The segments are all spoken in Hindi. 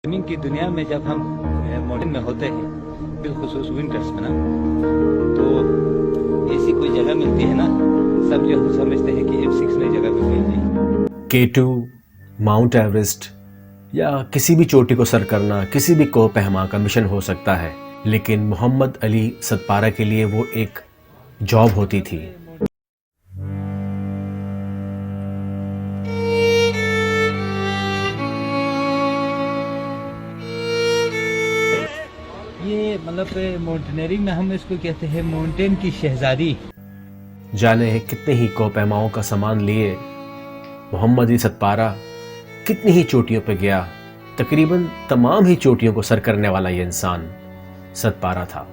स्विमिंग की दुनिया में जब हम मॉडर्न में होते हैं, बिलखुसूस विंटर्स में ना, तो ऐसी कोई जगह मिलती है ना, सब जो समझते हैं कि F6 नई जगह पे मिल गई। K2, माउंट एवरेस्ट या किसी भी चोटी को सर करना किसी भी कोह पहमा का मिशन हो सकता है, लेकिन मोहम्मद अली सतपारा के लिए वो एक जॉब होती थी। ये मतलब माउंटेनियरिंग में हम इसको कहते हैं माउंटेन की शहजादी। जाने कितने ही कोह पहमाओं का सामान लिए मोहम्मद अली सतपारा कितनी ही चोटियों पे गया। तकरीबन तमाम ही चोटियों को सर करने वाला ये इंसान सतपारा था।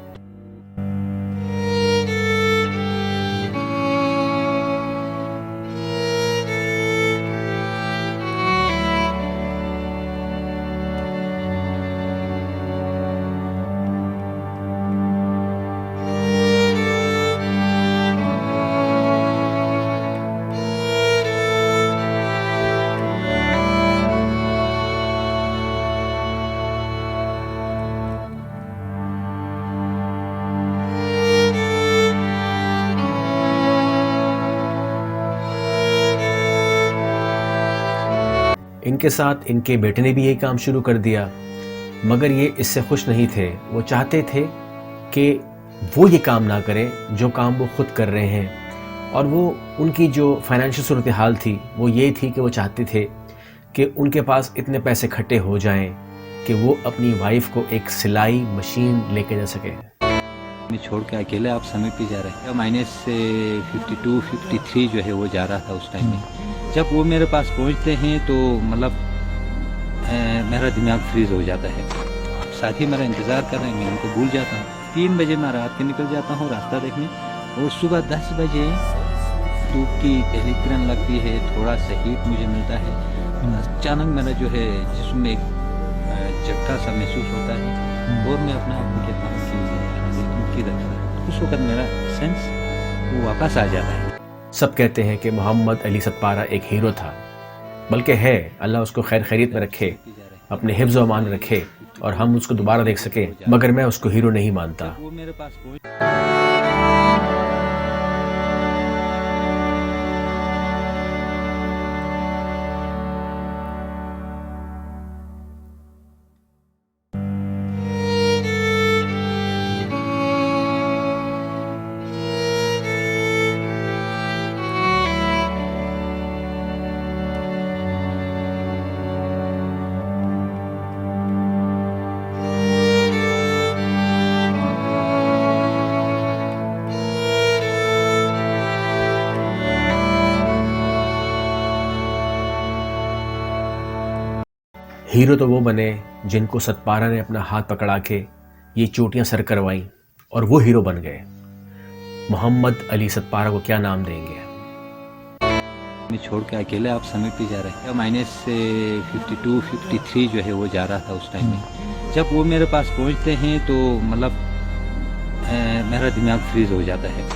इनके साथ इनके बेटे ने भी यही काम शुरू कर दिया, मगर ये इससे खुश नहीं थे। वो चाहते थे कि वो ये काम ना करें जो काम वो खुद कर रहे हैं, और वो उनकी जो फाइनेंशियल सूरत हाल थी वो ये थी कि वो चाहते थे कि उनके पास इतने पैसे इकट्ठे हो जाएं कि वो अपनी वाइफ को एक सिलाई मशीन लेके जा सके। छोड़ के अकेले आप समय पे जा रहे हैं। माइनस 52, 53 जो है वो जा रहा था उस टाइम में। जब वो मेरे पास पहुंचते हैं तो मतलब मेरा दिमाग फ्रीज हो जाता है। साथी मेरा इंतज़ार कर रहे हैं, मैं उनको भूल जाता हूँ। 3 बजे मैं रात के निकल जाता हूँ रास्ता देखने, और सुबह 10 बजे धूप की पहली किरण लगती है, थोड़ा सा हीट मुझे मिलता है। अचानक मेरा जो है जिस्म में एक झटका सा महसूस होता है, और मैं अपने आप को कहता हूँ कि उस वक्त मेरा सेंस वो वापस आ जाता है। सब कहते हैं कि मोहम्मद अली सतपारा एक हीरो था, बल्कि है। अल्लाह उसको खैर खैरियत में रखे, अपने हिफ्ज़ व अमान रखे, और हम उसको दोबारा देख सके, मगर मैं उसको हीरो नहीं मानता। वो मेरे पास हीरो तो वो बने जिनको सतपारा ने अपना हाथ पकड़ा के ये चोटियां सर करवाईं, और वो हीरो बन गए। मोहम्मद अली सतपारा को क्या नाम देंगे? मैं छोड़ के अकेले आप समय पे जा रहे हैं। माइनस 52, 53 जो है वो जा रहा था उस टाइम में। जब वो मेरे पास पहुंचते हैं तो मतलब मेरा दिमाग फ्रीज हो जाता है।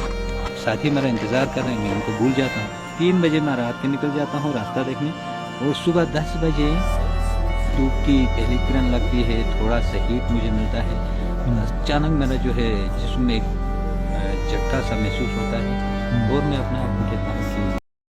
साथी मेरा इंतज़ार कर रहे हैं, मैं उनको भूल जाता हूँ। 3 बजे मैं रात के निकल जाता हूँ रास्ता देखने, और सुबह 10 बजे धूप की पहली किरण लगती है, थोड़ा सा हीट मुझे मिलता है। अचानक मेरा जो है जिस्म में एक झटका सा महसूस होता है, और मैं अपने आप